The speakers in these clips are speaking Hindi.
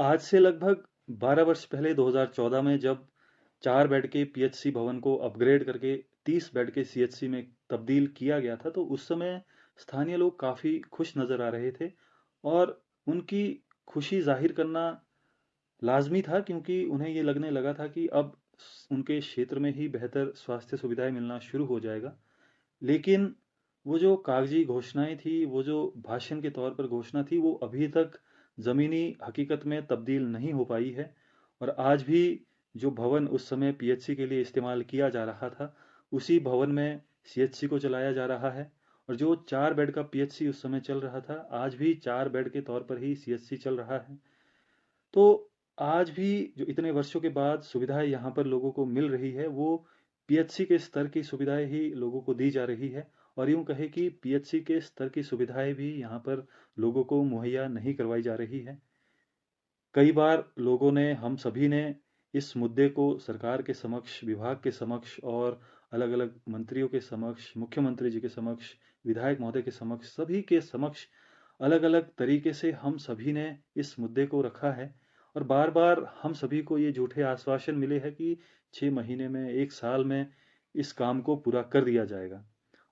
आज से लगभग 12 वर्ष पहले 2014 में जब 4 बेड के पीएचसी भवन को अपग्रेड करके 30 बेड के सीएचसी में तब्दील किया गया था, तो उस समय स्थानीय लोग काफ़ी खुश नज़र आ रहे थे और उनकी खुशी ज़ाहिर करना लाज़मी था, क्योंकि उन्हें ये लगने लगा था कि अब उनके क्षेत्र में ही बेहतर स्वास्थ्य सुविधाएं मिलना शुरू हो जाएगा। लेकिन वो जो कागजी घोषणाएं थी, वो जो भाषण के तौर पर घोषणा थी, वो अभी तक ज़मीनी हकीकत में तब्दील नहीं हो पाई है। और आज भी जो भवन उस समय पीएचसी के लिए इस्तेमाल किया जा रहा था, उसी भवन में सीएचसी को चलाया जा रहा है। और जो 4 बेड का पीएचसी उस समय चल रहा था, आज भी 4 बेड के तौर पर ही सीएचसी चल रहा है। तो आज भी जो इतने वर्षों के बाद सुविधाएं यहाँ पर लोगों को मिल रही है, वो पीएचसी के स्तर की सुविधाएं ही लोगों को दी जा रही है। और यूं कहे कि पीएचसी के स्तर की सुविधाएं भी यहाँ पर लोगों को मुहैया नहीं करवाई जा रही है। कई बार लोगों ने, हम सभी ने इस मुद्दे को सरकार के समक्ष, विभाग के समक्ष और अलग अलग मंत्रियों के समक्ष, मुख्यमंत्री जी के समक्ष, विधायक महोदय के समक्ष, सभी के समक्ष अलग अलग तरीके से हम सभी ने इस मुद्दे को रखा है। और बार बार हम सभी को ये झूठे आश्वासन मिले हैं कि 6 महीने में, 1 साल में इस काम को पूरा कर दिया जाएगा।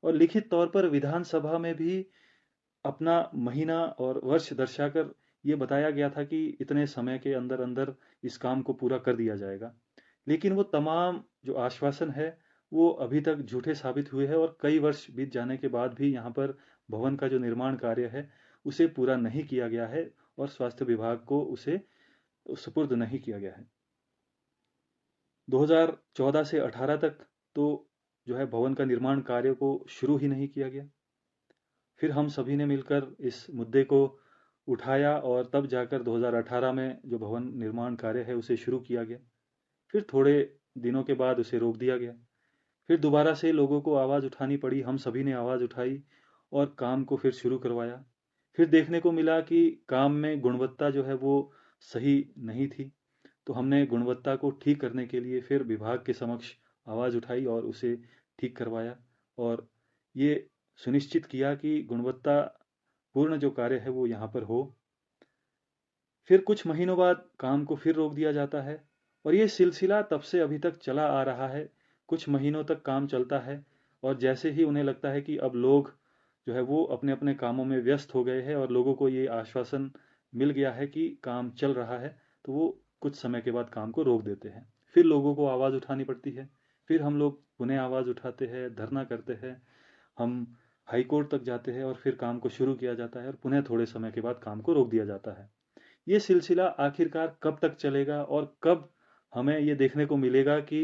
और लिखित तौर पर विधानसभा में भी अपना महीना और वर्ष दर्शाकर ये बताया गया था कि इतने समय के अंदर अंदर इस काम को पूरा कर दिया जाएगा। लेकिन वो तमाम जो आश्वासन है, वो अभी तक झूठे साबित हुए हैं और कई वर्ष बीत जाने के बाद भी यहाँ पर भवन का जो निर्माण कार्य है, उसे पूरा नहीं किया गया है और स्वास्थ्य विभाग को उसे सुपुर्द नहीं किया गया है। 2014 से 18 तक तो जो है भवन का निर्माण कार्य को शुरू ही नहीं किया गया। फिर हम सभी ने मिलकर इस मुद्दे को उठाया और तब जाकर 2018 में जो भवन निर्माण कार्य है उसे शुरू किया गया। फिर थोड़े दिनों के बाद उसे रोक दिया गया। फिर दोबारा से लोगों को आवाज़ उठानी पड़ी, हम सभी ने आवाज़ उठाई और काम को फिर शुरू करवाया। फिर देखने को मिला कि काम में गुणवत्ता जो है वो सही नहीं थी। तो हमने गुणवत्ता को ठीक करने के लिए फिर विभाग के समक्ष आवाज़ उठाई और उसे ठीक करवाया और ये सुनिश्चित किया कि गुणवत्ता पूर्ण जो कार्य है वो यहाँ पर हो। फिर कुछ महीनों बाद काम को फिर रोक दिया जाता है और ये सिलसिला तब से अभी तक चला आ रहा है। कुछ महीनों तक काम चलता है और जैसे ही उन्हें लगता है कि अब लोग जो है वो अपने अपने कामों में व्यस्त हो गए हैं और लोगों को ये आश्वासन मिल गया है कि काम चल रहा है, तो वो कुछ समय के बाद काम को रोक देते हैं। फिर लोगों को आवाज़ उठानी पड़ती है। फिर हम लोग पुनः आवाज़ उठाते हैं, धरना करते हैं, हम हाई कोर्ट तक जाते हैं और फिर काम को शुरू किया जाता है और पुनः थोड़े समय के बाद काम को रोक दिया जाता है। ये सिलसिला आखिरकार कब तक चलेगा और कब हमें ये देखने को मिलेगा कि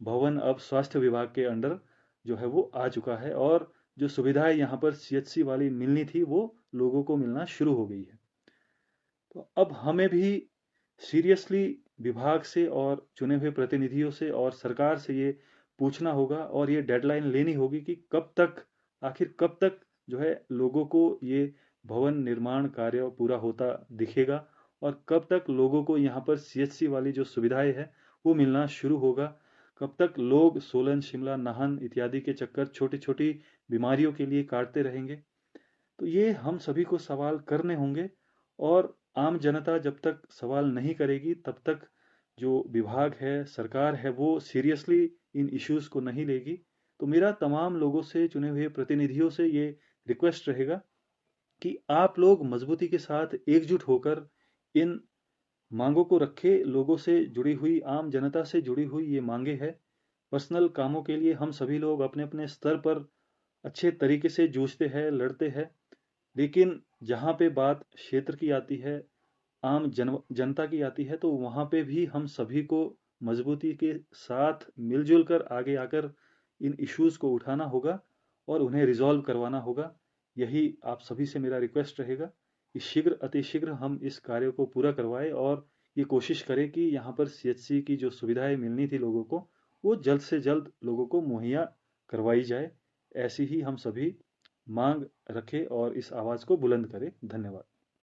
भवन अब स्वास्थ्य विभाग के अंडर जो है वो आ चुका है और जो सुविधाएं यहाँ पर सीएचसी वाली मिलनी थी वो लोगों को मिलना शुरू हो गई है। तो अब हमें भी सीरियसली विभाग से और चुने हुए प्रतिनिधियों से और सरकार से ये पूछना होगा और ये डेडलाइन लेनी होगी कि कब तक, आखिर कब तक जो है लोगों को ये भवन निर्माण कार्य पूरा होता दिखेगा और कब तक लोगों को यहाँ पर सीएचसी वाली जो सुविधाएं है वो मिलना शुरू होगा। कब तक लोग सोलन, शिमला, नाहन इत्यादि के चक्कर छोटी छोटी बीमारियों के लिए काटते रहेंगे। तो ये हम सभी को सवाल करने होंगे और आम जनता जब तक सवाल नहीं करेगी तब तक जो विभाग है, सरकार है, वो सीरियसली इन इश्यूज को नहीं लेगी। तो मेरा तमाम लोगों से, चुने हुए प्रतिनिधियों से ये रिक्वेस्ट रहेगा कि आप लोग मजबूती के साथ एकजुट होकर इन मांगों को रखे। लोगों से जुड़ी हुई, आम जनता से जुड़ी हुई ये मांगे हैं। पर्सनल कामों के लिए हम सभी लोग अपने अपने स्तर पर अच्छे तरीके से जूझते हैं, लड़ते हैं, लेकिन जहाँ पे बात क्षेत्र की आती है, आम जनता की आती है, तो वहाँ पे भी हम सभी को मजबूती के साथ मिलजुल कर आगे आकर इन इश्यूज को उठाना होगा और उन्हें रिजॉल्व करवाना होगा। यही आप सभी से मेरा रिक्वेस्ट रहेगा कि शीघ्र अतिशीघ्र हम इस कार्य को पूरा करवाएं और ये कोशिश करें कि यहाँ पर सीएचसी की जो सुविधाएं मिलनी थी लोगों को, वो जल्द से जल्द लोगों को मुहैया करवाई जाए। ऐसी ही हम सभी मांग रखें और इस आवाज को बुलंद करें। धन्यवाद।